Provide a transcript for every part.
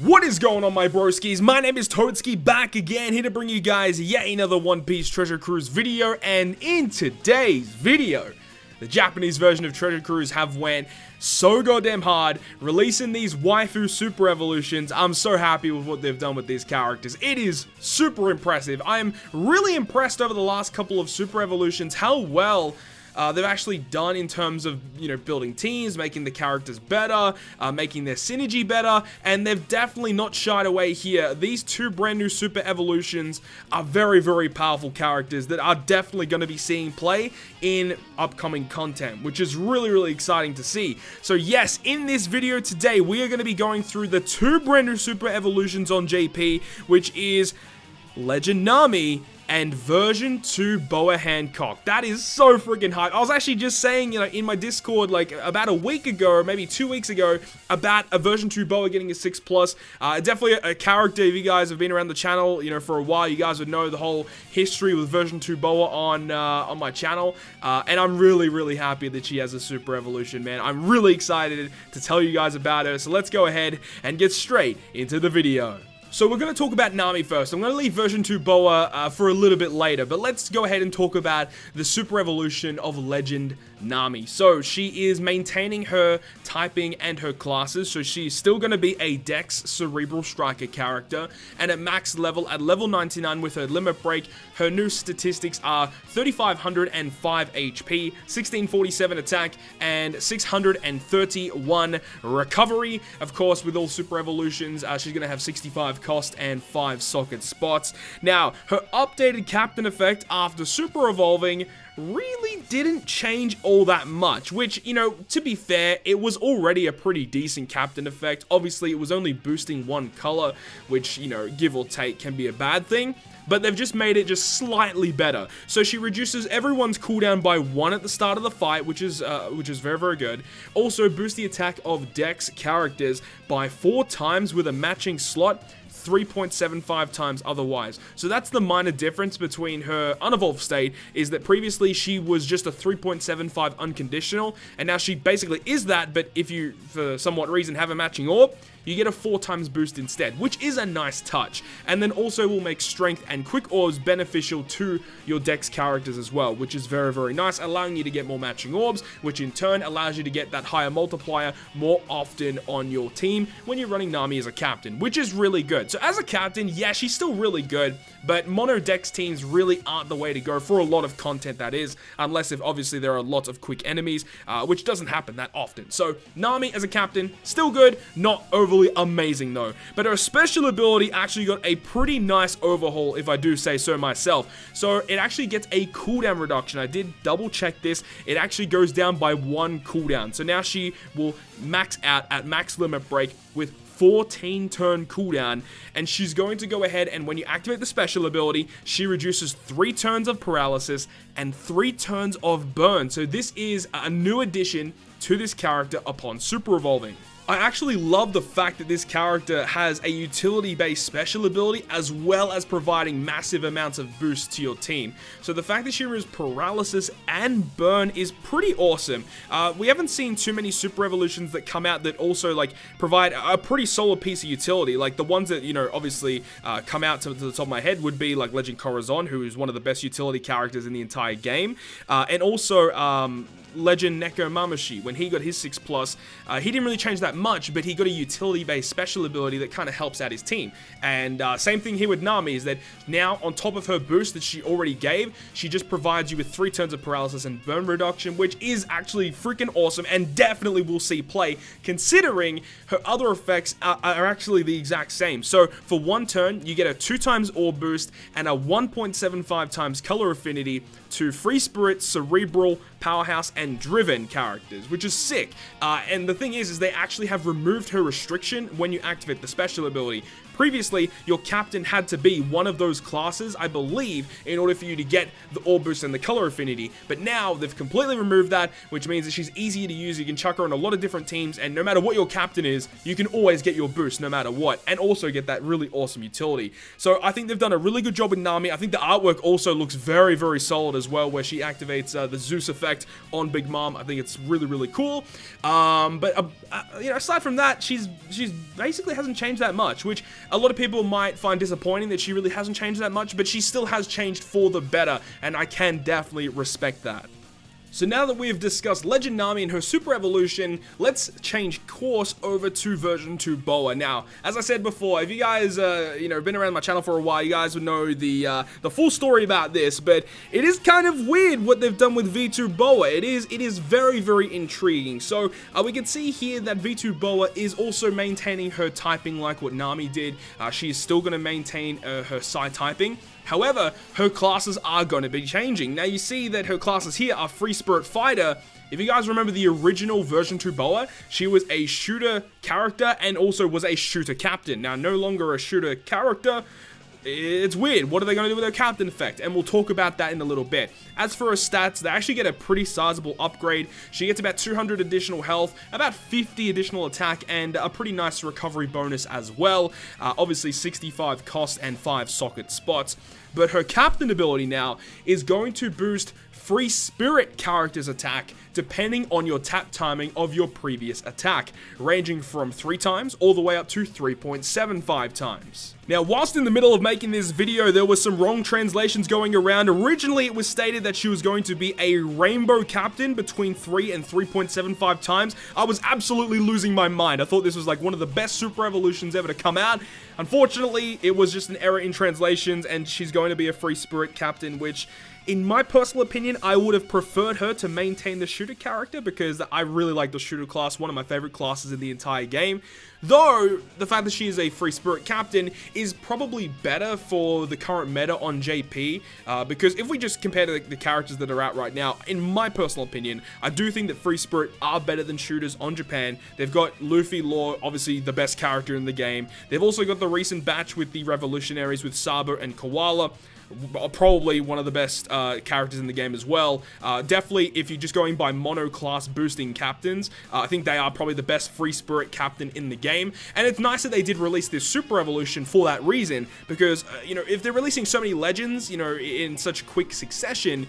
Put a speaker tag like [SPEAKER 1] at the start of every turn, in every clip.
[SPEAKER 1] What is going on, my broskiis? My name is Toadskii, back again, here to bring you guys yet another One Piece Treasure Cruise video. And in today's video, the Japanese version of Treasure Cruise have went so goddamn hard, releasing these waifu super evolutions. I'm so happy with what they've done with these characters. It is super impressive. I am really impressed over the last couple of super evolutions, how well they've actually done in terms of, building teams, making the characters better, making their synergy better, and they've definitely not shied away here. These two brand new super evolutions are very, very powerful characters that are definitely going to be seeing play in upcoming content, which is really, really exciting to see. So yes, in this video today, we are going to be going through the two brand new super evolutions on JP, which is Legend Nami and version 2 BOA Hancock. That is so freaking hype. I was actually just saying, in my Discord, like about a week ago, or maybe 2 weeks ago, about a version 2 BOA getting a 6+. Definitely a character. If you guys have been around the channel, for a while, you guys would know the whole history with version 2 BOA on my channel. And I'm really, really happy that she has a super evolution, man. I'm really excited to tell you guys about her. So let's go ahead and get straight into the video. So we're going to talk about Nami first. I'm going to leave version 2 BOA for a little bit later, but let's go ahead and talk about the super evolution of Legend Nami. So she is maintaining her typing and her classes, so she's still going to be a Dex Cerebral Striker character, and at max level, at level 99 with her limit break, her new statistics are 3505 HP, 1647 attack, and 631 recovery. Of course, with all super evolutions, she's going to have 65 cost and 5 socket spots. Now, her updated captain effect after super evolving really didn't change all that much, which, to be fair, it was already a pretty decent captain effect. Obviously, it was only boosting one color, which, give or take can be a bad thing, but they've just made it just slightly better. So she reduces everyone's cooldown by 1 at the start of the fight, which is very, very good. Also, boost the attack of Dex characters by 4 times with a matching slot, 3.75 times otherwise. So that's the minor difference between her unevolved state, is that previously she was just a 3.75 unconditional, and now she basically is that, but if you, for somewhat reason, have a matching orb, you get a 4 times boost instead, which is a nice touch. And then also will make strength and quick orbs beneficial to your Dex characters as well, which is very, very nice, allowing you to get more matching orbs, which in turn allows you to get that higher multiplier more often on your team when you're running Nami as a captain, which is really good. So as a captain, yeah, she's still really good, but mono Dex teams really aren't the way to go for a lot of content, that is, unless if obviously there are lots of quick enemies, which doesn't happen that often. So Nami as a captain, still good, not overly amazing though, but her special ability actually got a pretty nice overhaul, if I do say so myself. So it actually gets a cooldown reduction. I did double check this. It actually goes down by 1 cooldown. So now she will max out at max limit break with 14 turn cooldown, and she's going to go ahead and when you activate the special ability, she reduces 3 turns of paralysis and 3 turns of burn. So this is a new addition to this character upon super evolving. I actually love the fact that this character has a utility-based special ability as well as providing massive amounts of boost to your team. So the fact that she removes paralysis and burn is pretty awesome. We haven't seen too many super evolutions that come out that also provide a pretty solid piece of utility. Like the ones that, obviously come out to the top of my head would be like Legend Corazon, who is one of the best utility characters in the entire game. And also Legend Neko Mamashi, when he got his 6+, he didn't really change that much, but he got a utility-based special ability that kind of helps out his team. And same thing here with Nami, is that now on top of her boost that she already gave, she just provides you with 3 turns of paralysis and burn reduction, which is actually freaking awesome and definitely will see play, considering her other effects are actually the exact same. So for 1 turn, you get a 2 times orb boost and a 1.75 times color affinity to Free Spirit, Cerebral, Powerhouse, and Driven characters, which is sick. And the thing is they actually have removed her restriction when you activate the special ability. Previously, your captain had to be one of those classes, I believe, in order for you to get the orb boost and the color affinity. But now, they've completely removed that, which means that she's easier to use. You can chuck her on a lot of different teams, and no matter what your captain is, you can always get your boost no matter what, and also get that really awesome utility. So I think they've done a really good job with Nami. I think the artwork also looks very, very solid as well, where she activates the Zeus effect on on Big Mom. I think it's really, really cool. But you know, aside from that, she's basically hasn't changed that much, which a lot of people might find disappointing that she really hasn't changed that much, but she still has changed for the better, and I can definitely respect that. So now that we have discussed Legend Nami and her Super Evolution, let's change course over to version 2 BOA. Now, as I said before, if you guys, you know, been around my channel for a while, you guys would know the full story about this, but it is kind of weird what they've done with V2 BOA. It is very, very intriguing. So, we can see here that V2 BOA is also maintaining her typing like what Nami did. She is still going to maintain her Psi typing. However, her classes are going to be changing. Now, you see that her classes here are Free Spirit Fighter. If you guys remember the original version 2 BOA, she was a shooter character and also was a shooter captain. Now, no longer a shooter character. It's weird. What are they going to do with her captain effect? And we'll talk about that in a little bit. As for her stats, they actually get a pretty sizable upgrade. She gets about 200 additional health, about 50 additional attack, and a pretty nice recovery bonus as well. Obviously 65 cost and 5 socket spots. But her captain ability now is going to boost Free Spirit character's attack depending on your tap timing of your previous attack, ranging from 3 times all the way up to 3.75 times. Now, whilst in the middle of making this video, there was some wrong translations going around. Originally, it was stated that she was going to be a rainbow captain between 3 and 3.75 times. I was absolutely losing my mind. I thought this was like one of the best Super Evolutions ever to come out. Unfortunately, it was just an error in translations, and she's going to be a Free Spirit captain, which, in my personal opinion, I would have preferred her to maintain the shooter character because I really like the shooter class, one of my favorite classes in the entire game. Though, the fact that she is a Free Spirit captain is probably better for the current meta on JP, because if we just compare to the characters that are out right now, in my personal opinion, I do think that Free Spirit are better than shooters on Japan. They've got Luffy, Law, obviously the best character in the game. They've also got the recent batch with the Revolutionaries with Sabo and Koala. Probably one of the best characters in the game as well. Definitely, if you're just going by mono class boosting captains, I think they are probably the best Free Spirit captain in the game. And it's nice that they did release this Super Evolution for that reason, because, you know, if they're releasing so many legends, you know, in such quick succession,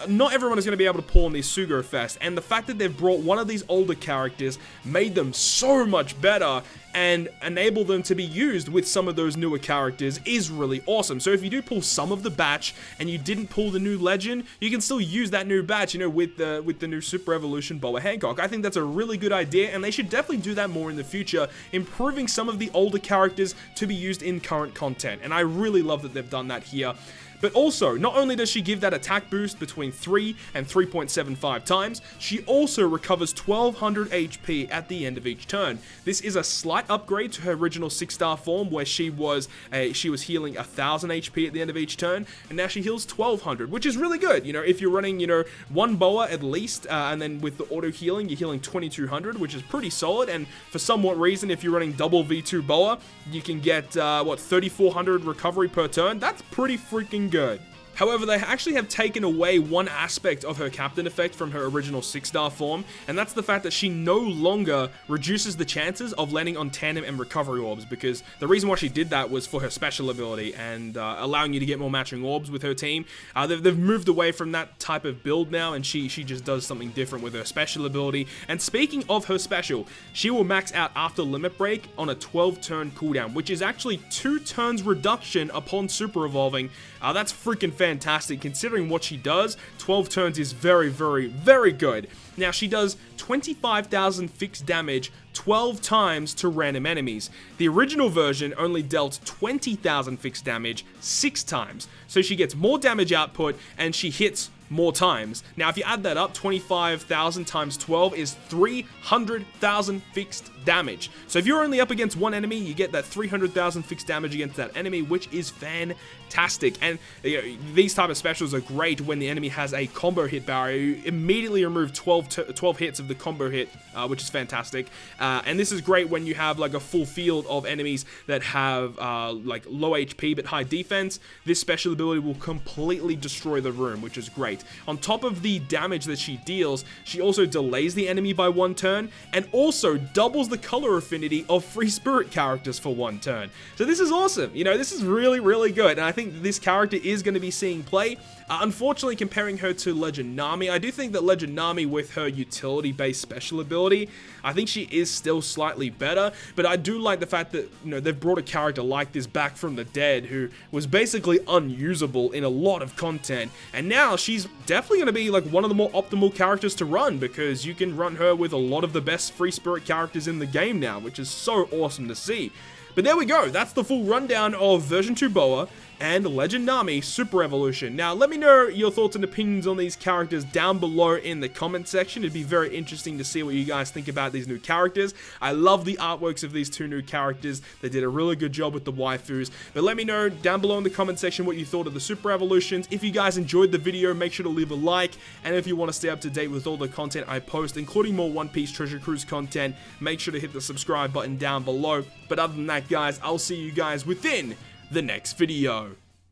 [SPEAKER 1] not everyone is going to be able to pull on these Sugo Fest, and the fact that they've brought one of these older characters made them so much better and enable them to be used with some of those newer characters is really awesome. So if you do pull some of the batch and you didn't pull the new legend, you can still use that new batch, you know, with the new Super Evolution BOA Hancock. I think that's a really good idea, and they should definitely do that more in the future, improving some of the older characters to be used in current content, and I really love that they've done that here. But also, not only does she give that attack boost between 3 and 3.75 times, she also recovers 1200 HP at the end of each turn. This is a slight upgrade to her original 6-star form, where she was healing 1000 HP at the end of each turn, and now she heals 1200, which is really good. You know, if you're running, you know, 1 BOA at least, and then with the auto healing, you're healing 2200, which is pretty solid. And for somewhat reason, if you're running double V2 BOA, you can get 3400 recovery per turn. That's pretty freaking good. However, they actually have taken away one aspect of her captain effect from her original 6-star form, and that's the fact that she no longer reduces the chances of landing on tandem and recovery orbs, because the reason why she did that was for her special ability and allowing you to get more matching orbs with her team. They've moved away from that type of build now, and she just does something different with her special ability. And speaking of her special, she will max out after limit break on a 12-turn cooldown, which is actually 2 turns reduction upon super evolving. That's freaking fantastic. Considering what she does, 12 turns is very, very, very good. Now, she does 25,000 fixed damage 12 times to random enemies. The original version only dealt 20,000 fixed damage 6 times. So she gets more damage output and she hits more times. Now, if you add that up, 25,000 times 12 is 300,000 fixed damage. So if you're only up against one enemy, you get that 300,000 fixed damage against that enemy, which is fantastic. And you know, these type of specials are great when the enemy has a combo hit barrier. You immediately remove 12 hits of the combo hit, which is fantastic. And this is great when you have like a full field of enemies that have like low HP but high defense. This special ability will completely destroy the room, which is great. great. On top of the damage that she deals, she also delays the enemy by 1 turn, and also doubles the color affinity of free spirit characters for 1 turn. So this is awesome. You know, this is really, really good, and I think this character is going to be seeing play. Unfortunately, comparing her to Legend Nami, I do think that Legend Nami, with her utility-based special ability, I think she is still slightly better, but I do like the fact that, you know, they've brought a character like this back from the dead who was basically unusable in a lot of content, and now she's definitely going to be like one of the more optimal characters to run, because you can run her with a lot of the best free spirit characters in the game now, which is so awesome to see. But there we go, that's the full rundown of version 2 BOA and Legend Nami Super Evolution. Now, let me know your thoughts and opinions on these characters down below in the comment section. It'd be very interesting to see what you guys think about these new characters. I love the artworks of these 2 new characters. They did a really good job with the waifus. But let me know down below in the comment section what you thought of the Super Evolutions. If you guys enjoyed the video, make sure to leave a like. And if you want to stay up to date with all the content I post, including more One Piece Treasure Cruise content, make sure to hit the subscribe button down below. But other than that, guys, I'll see you guys within the next video.